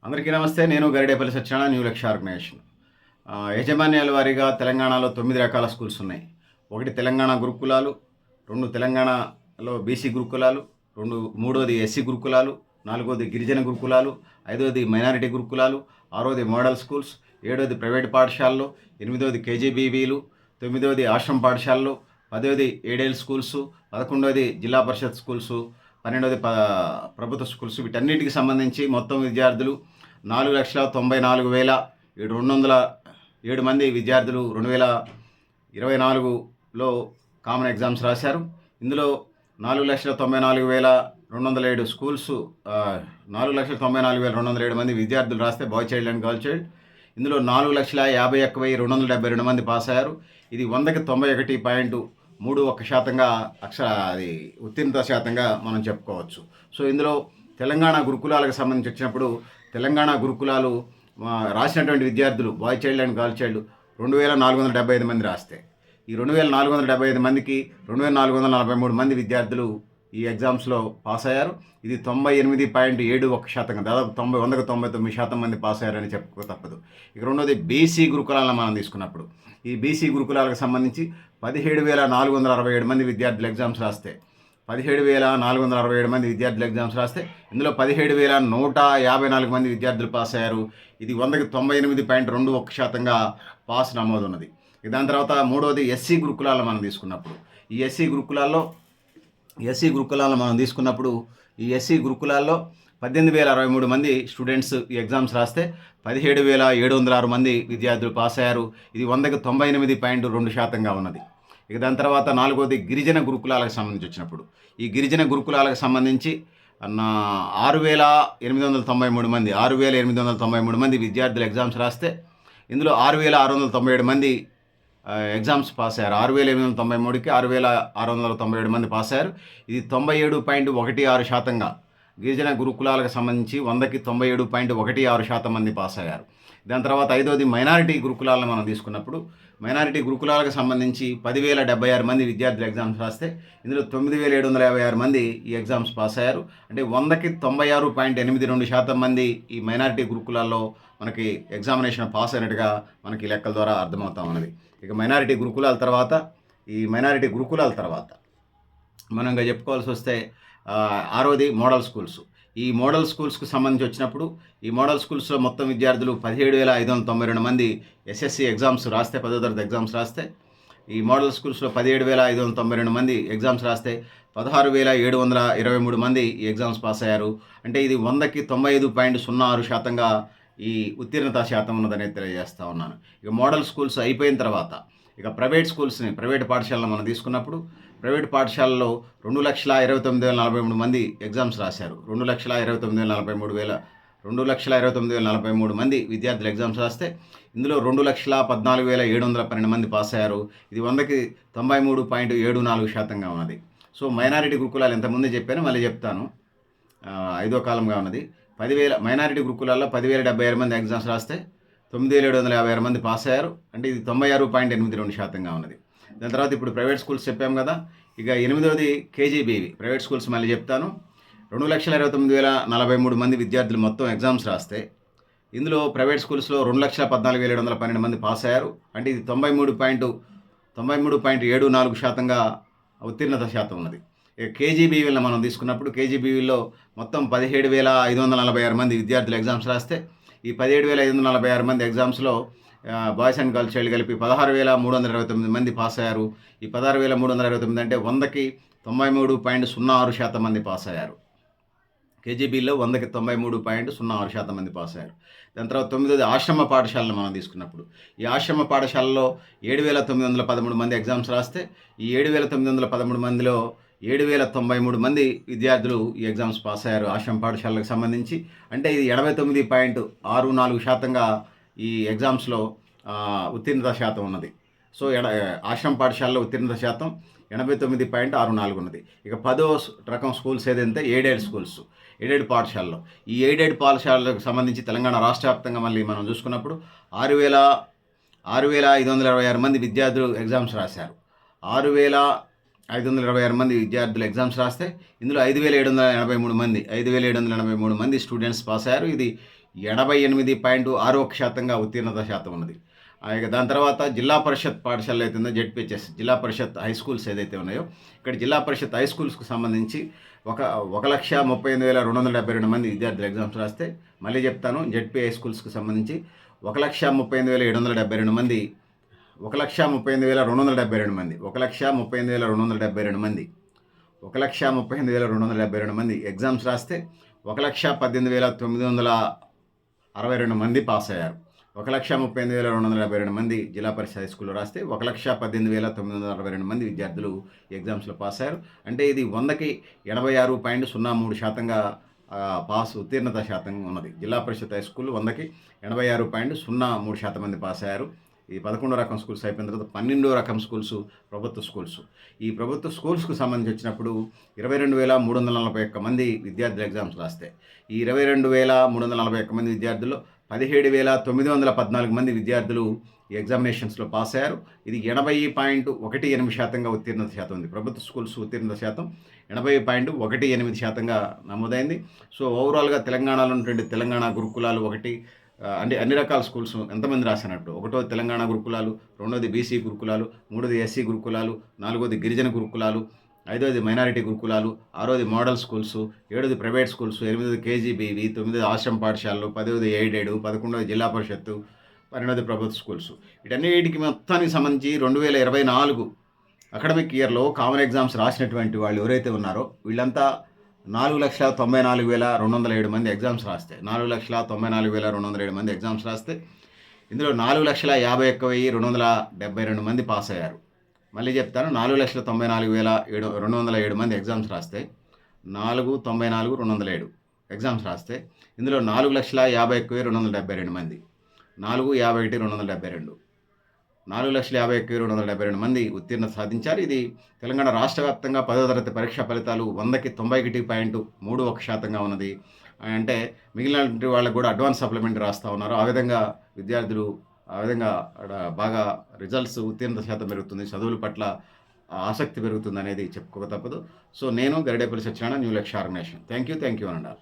అందరికీ నమస్తే. నేను గరిడేపల్లి సత్యనారాయణ, న్యూ లక్ష్య ఆర్గనైజేషన్. యాజమాన్యాల వారీగా తెలంగాణలో 9 రకాల స్కూల్స్ ఉన్నాయి. ఒకటి తెలంగాణ గురుకులాలు, 2 తెలంగాణలో బీసీ గురుకులాలు, మూడోది ఎస్సీ గురుకులాలు, 4వది గిరిజన గురుకులాలు, 5వది మైనారిటీ గురుకులాలు, 6వది మోడల్ స్కూల్స్, 7వది ప్రైవేట్ పాఠశాలలు, 8వది కేజీబీవీలు, 9వది ఆశ్రమ పాఠశాలలు, 10వది ఎయిడెడ్ స్కూల్స్, 11వది జిల్లా పరిషత్ స్కూల్స్, 12వది ప్రభుత్వ స్కూల్స్. వీటన్నిటికి సంబంధించి మొత్తం విద్యార్థులు 4,94,207 మంది విద్యార్థులు 2024లో కామన్ ఎగ్జామ్స్ రాశారు. ఇందులో 4,94,207 స్కూల్స్ 4,94,207 మంది విద్యార్థులు రాస్తే bye child and girl child. ఇందులో 4,51,272 మంది పాస్ అయ్యారు. ఇది 100కి 91.31%గా అది ఉత్తీర్ణత శాతంగా మనం చెప్పుకోవచ్చు. సో ఇందులో తెలంగాణ గురుకులాలకు సంబంధించి వచ్చినప్పుడు తెలంగాణ గురుకులాలు రాసినటువంటి విద్యార్థులు bye child and girl child 2,475 మంది రాస్తే, ఈ 2,475 మందికి 2,443 మంది విద్యార్థులు ఈ ఎగ్జామ్స్లో పాస్ అయ్యారు. ఇది 98.71%, దాదాపు 100కి 99% మంది పాస్ అయ్యారని చెప్పుకో తప్పదు. ఇక రెండోది బీసీ గురుకులాలను మనం తీసుకున్నప్పుడు ఈ బీసీ గురుకులాలకు సంబంధించి 17,467 మంది విద్యార్థులు ఎగ్జామ్స్ రాస్తే 17,467 మంది విద్యార్థులు ఎగ్జామ్స్ రాస్తే ఇందులో 17,154 మంది విద్యార్థులు పాస్ అయ్యారు. ఇది 100కి 98.21%గా పాస్ నమోదు ఉన్నది. దాని తర్వాత మూడవది ఎస్సీ గురుకులాలను మనం తీసుకున్నప్పుడు ఈ ఎస్సీ గురుకులాలను మనం తీసుకున్నప్పుడు ఈ ఎస్సీ గురుకులాల్లో 18,063 మంది స్టూడెంట్స్ ఈ ఎగ్జామ్స్ రాస్తే 17,706 మంది విద్యార్థులు పాస్ అయ్యారు. ఇది 100కి 98.2%గా ఉన్నది. ఇక దాని తర్వాత నాలుగవది గిరిజన గురుకులాలకు సంబంధించి వచ్చినప్పుడు ఈ గిరిజన గురుకులాలకు సంబంధించి 6,893 మంది విద్యార్థులు ఎగ్జామ్స్ రాస్తే ఇందులో 6,697 మంది ఎగ్జామ్స్ పాస్ అయ్యారు. 6,893కి 6,697 మంది పాస్ అయ్యారు. ఇది 97.16%గా గిరిజన గురుకులాలకు సంబంధించి 100కి 97.16% మంది పాస్ అయ్యారు. దాని తర్వాత ఐదవది మైనారిటీ గురుకులాలను మనం తీసుకున్నప్పుడు మైనారిటీ గురుకులాలకు సంబంధించి 10,076 మంది విద్యార్థులు ఎగ్జామ్స్ రాస్తే ఇందులో 9,756 మంది ఈ ఎగ్జామ్స్ పాస్ అయ్యారు. అంటే 100కి 96.82% మంది ఈ మైనారిటీ గురుకులాల్లో మనకి ఎగ్జామినేషన్ పాస్ అయినట్టుగా మనకి లెక్కల ద్వారా అర్థమవుతా ఉన్నది. ఇక మైనారిటీ గురుకులాల తర్వాత మనం ఇంకా చెప్పుకోవాల్సి వస్తే ఆరోది మోడల్ స్కూల్స్. ఈ మోడల్ స్కూల్స్కు సంబంధించి వచ్చినప్పుడు ఈ మోడల్ స్కూల్స్లో మొత్తం విద్యార్థులు 17,592 మంది ఎస్ఎస్సి ఎగ్జామ్స్ రాస్తే 10వ తరగతి ఎగ్జామ్స్ రాస్తే ఈ మోడల్ స్కూల్స్లో 17,592 మంది ఎగ్జామ్స్ రాస్తే 16,723 మంది ఈ ఎగ్జామ్స్ పాస్ అయ్యారు. అంటే ఇది 100కి 95.06%గా ఈ ఉత్తీర్ణత శాతం ఉన్నదని తెలియజేస్తూ ఉన్నాను. ఇక మోడల్ స్కూల్స్ అయిపోయిన తర్వాత ఇక ప్రైవేట్ పాఠశాలను మనం తీసుకున్నప్పుడు ప్రైవేట్ పాఠశాలలో 2,29,043 మంది ఎగ్జామ్స్ రాశారు. 2,29,043 మంది విద్యార్థులు ఎగ్జామ్స్ రాస్తే ఇందులో 2,14,712 మంది పాస్ అయ్యారు. ఇది 100కి 93.74%గా ఉన్నది. సో మైనారిటీ గురుకులాలు ఎంతమంది చెప్పానో మళ్ళీ చెప్తాను. 5వ కాలంగా ఉన్నది. మైనారిటీ గురుకులాల్లో 10,076 మంది ఎగ్జామ్స్ రాస్తే 9,756 మంది పాస్ అయ్యారు. అంటే ఇది 96.82%గా ఉన్నది. దాని తర్వాత ఇప్పుడు ప్రైవేట్ స్కూల్స్ చెప్పాం కదా. ఇక 8వది కేజీబీవీ ప్రైవేట్ స్కూల్స్ మళ్ళీ చెప్తాను. 2,29,043 మంది విద్యార్థులు మొత్తం ఎగ్జామ్స్ రాస్తే ఇందులో ప్రైవేట్ స్కూల్స్లో 2,14,712 మంది పాస్ అయ్యారు. అంటే ఇది 93.74%గా ఉత్తీర్ణత శాతం ఉన్నది. ఇక కేజీబీవీలను మనం తీసుకున్నప్పుడు కేజీబీవీలో మొత్తం 17,546 మంది విద్యార్థులు ఎగ్జామ్స్ రాస్తే ఈ 17,546 మంది ఎగ్జామ్స్లో బాయ్స్ అండ్ గర్ల్స్ చైల్డ్ కలిపి 16,329 మంది పాస్ అయ్యారు. ఈ 16,329 అంటే 100కి 93.06% మంది పాస్ అయ్యారు. కేజీబీలో 100కి 93.06% మంది పాస్ అయ్యారు. దాని తర్వాత 9వది ఆశ్రమ పాఠశాలను మనం తీసుకున్నప్పుడు ఈ ఆశ్రమ పాఠశాలలో 7,913 మంది ఎగ్జామ్స్ రాస్తే ఈ 7,913 మందిలో 7,093 మంది విద్యార్థులు ఈ ఎగ్జామ్స్ పాస్ అయ్యారు ఆశ్రమ పాఠశాలకు సంబంధించి. అంటే ఇది 89.64%గా ఈ ఎగ్జామ్స్లో ఉత్తీర్ణత శాతం ఉన్నది. సో ఆశ్రమ పాఠశాలలో ఉత్తీర్ణత శాతం 89.64 ఉన్నది. ఇక 10వ రకం స్కూల్స్ ఏదంటే ఎయిడెడ్ పాఠశాలలో ఈ ఎయిడెడ్ పాఠశాలకు సంబంధించి తెలంగాణ రాష్ట్ర వ్యాప్తంగా మళ్ళీ మనం చూసుకున్నప్పుడు 6,526 మంది విద్యార్థులు ఎగ్జామ్స్ రాశారు. 6,526 మంది విద్యార్థులు ఎగ్జామ్స్ రాస్తే ఇందులో 5,783 మంది స్టూడెంట్స్ పాస్ అయ్యారు. ఇది 88.61% ఉత్తీర్ణత శాతం ఉన్నది. ఇక దాని తర్వాత జిల్లా పరిషత్ పాఠశాలలు అయితే ఉందో జెడ్పీహెచ్ఎస్ జిల్లా పరిషత్ హై స్కూల్స్ ఏదైతే ఉన్నాయో ఇక్కడ జిల్లా పరిషత్ హై స్కూల్స్కు సంబంధించి 1,38,272 మంది విద్యార్థులు ఎగ్జామ్స్ రాస్తే, మళ్ళీ చెప్తాను, జెడ్పీ హై స్కూల్స్కి సంబంధించి 1,38,772 మంది 1,38,272 మంది 1,38,272 మంది 1,38,272 మంది ఎగ్జామ్స్ రాస్తే 1,18,962 మంది పాస్ అయ్యారు. 1,38,272 మంది జిల్లా పరిషత్ హై స్కూల్లో రాస్తే 1,18,962 మంది విద్యార్థులు ఎగ్జామ్స్లో పాస్ అయ్యారు. అంటే ఇది 100కి 86.03% పాస్ ఉత్తీర్ణత శాతం ఉన్నది. జిల్లా పరిషత్ హై స్కూల్ 100కి 86.03% మంది పాస్ అయ్యారు. ఈ 11వ రకం స్కూల్స్ అయిపోయిన తర్వాత 12వ రకం స్కూల్స్ ప్రభుత్వ స్కూల్స్. ఈ ప్రభుత్వ స్కూల్స్కు సంబంధించి వచ్చినప్పుడు 22,341 మంది విద్యార్థులు ఎగ్జామ్స్ రాస్తే, ఈ 22,341 మంది విద్యార్థుల్లో 17,914 మంది విద్యార్థులు ఈ ఎగ్జామినేషన్స్లో పాస్ అయ్యారు. ఇది 80.18% ఉత్తీర్ణత శాతం ఉంది. ప్రభుత్వ స్కూల్స్ ఉత్తీర్ణత శాతం 80.18% నమోదైంది. సో ఓవరాల్గా తెలంగాణలో ఉన్నటువంటి తెలంగాణ గురుకులాలు అంటే అన్ని రకాల స్కూల్స్ ఎంతమంది రాసినట్టు, 1వ తెలంగాణ గురుకులాలు, 2వది బీసీ గురుకులాలు, 3వది ఎస్సీ గురుకులాలు, 4వది గిరిజన గురుకులాలు, 5వది మైనారిటీ గురుకులాలు, 6వది మోడల్ స్కూల్స్, 7వది ప్రైవేట్ స్కూల్స్, 8వది కేజీబీవి, 9వది ఆశ్రమ పాఠశాలలు, 10వది ఎయిడెడ్, 11వది జిల్లా పరిషత్తు, 12వది ప్రభుత్వ స్కూల్స్. వీటన్నిటికి మొత్తానికి సంబంధించి 2024 అకాడమిక్ ఇయర్లో కామన్ ఎగ్జామ్స్ రాసినటువంటి వాళ్ళు ఎవరైతే ఉన్నారో వీళ్ళంతా 4,94,207 మంది ఎగ్జామ్స్ రాస్తే 4,94,207 మంది ఎగ్జామ్స్ రాస్తే ఇందులో 4,51,272 మంది పాస్ అయ్యారు. మళ్ళీ చెప్తాను, 4,94,207 మంది ఎగ్జామ్స్ రాస్తే 4,94,207 ఎగ్జామ్స్ రాస్తే ఇందులో 4,51,272 మంది 4,51,272 4,51,272 మంది ఉత్తీర్ణత సాధించారు. ఇది తెలంగాణ రాష్ట్ర వ్యాప్తంగా 10వ తరగతి పరీక్షా ఫలితాలు 100కి 91.31% ఉన్నది. అంటే మిగిలిన వాళ్ళకు కూడా అడ్వాన్స్ సప్లిమెంటరీ రాస్తూ ఉన్నారు. ఆ విధంగా విద్యార్థులు బాగా రిజల్ట్స్ ఉత్తీర్ణత శాతం పెరుగుతుంది, చదువుల పట్ల ఆసక్తి పెరుగుతుంది అనేది చెప్పుకోక తప్పదు. సో నేను గరిడేపల్లి సత్యనారాయణ, న్యూ లక్ష్య ఆర్గనైజేషన్. థ్యాంక్ యూ అనండి.